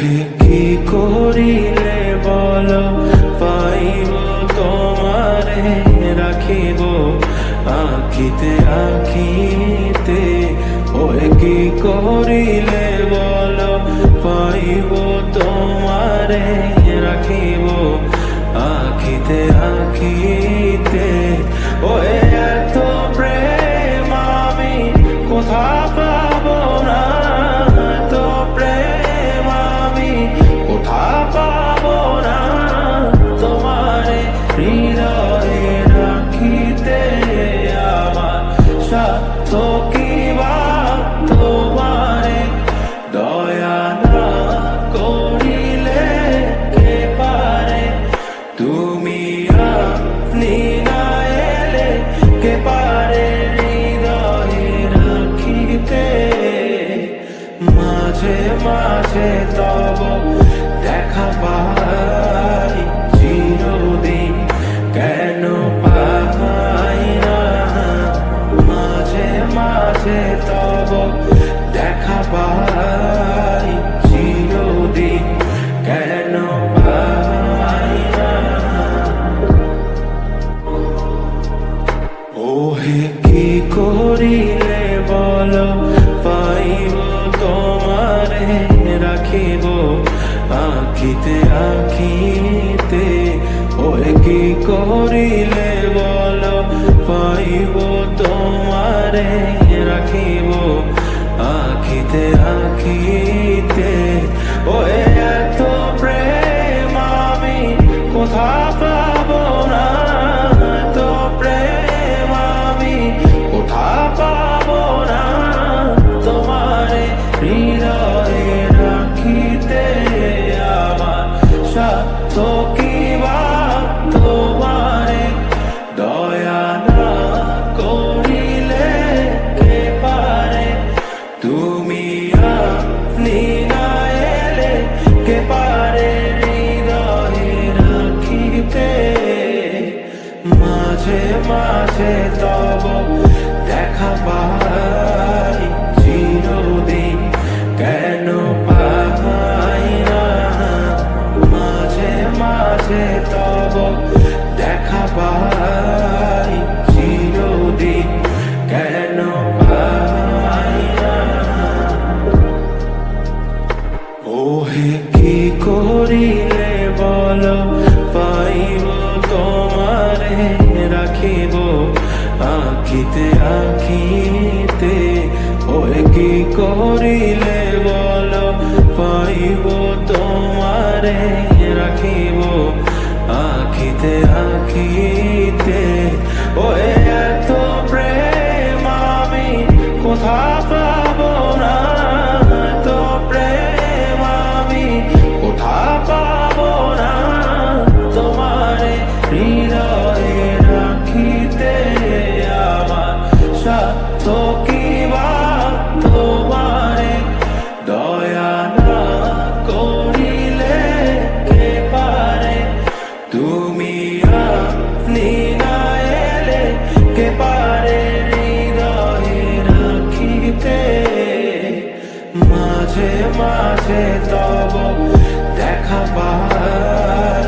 ওহে কি করিলে বলো পাইব তোমারে রাখিব আখিতে আখিতে। ওহে কি করিলে বলো পাইব তোমারে রাখিব আখিতে আখিতে। ওহে এত প্রেম আমি কোথা পাবো না, এত প্রেম আমি কোথা পাবো না। তোমারে হৃদয়ে রাখিতে আমার সাধ্য কি বা, তোমারে দয়া না করিলে কে পারে। তুমি আপনি না এলে কে পারে হৃদয়ে রাখিতে। মাঝে মাঝে তব দেখা পাই চিরদিন কেন পাই না। মাঝে মাঝে তব দেখা পাই চিরদিন কেন পাই না। ওহে কি করিলে বলো পাইব তোমারে রাখিব আখিতে আখিতে। ওহে কি করিলে বলো পাইব তোমারে রাখিব আখিতে আখিতে। ওহে এত প্রেম আমি কোথা পাবো না, এত প্রেম আমি কোথা পাবো না। তোমারে হৃদয়ে রাখিতে আমার সাধ্য কি বা, তোমারে দয়া না করিলে কে পারে। তুমি আপনি না এলে কে পারে হৃদয়ে রাখিতে। মাঝে মাঝে তব দেখা পাই চিরদিন কেন পাই না। মাঝে মাঝে তব দেখা পাই চিরদিন কেন পাই না। ওহে কি করিলে বলো পাইব তোমারে রাখিব আখিতে আখিতে। ওহে কি করিলে বলো পাইব তোমারে রাখিব আখিতে আখিতে। ওহে এত প্রেম আমি কোথা পাবো না, এত প্রেম আমি কোথা পাবো না। তোমারে হৃদয়ে রাখিতে আমার সাধ্য কি বা, তোমারে দয়া না করিলে কে পারে। তুমি আপনি না এলে কে পারে হৃদয়ে রাখিতে। মাঝে মাঝে তব দেখা পাই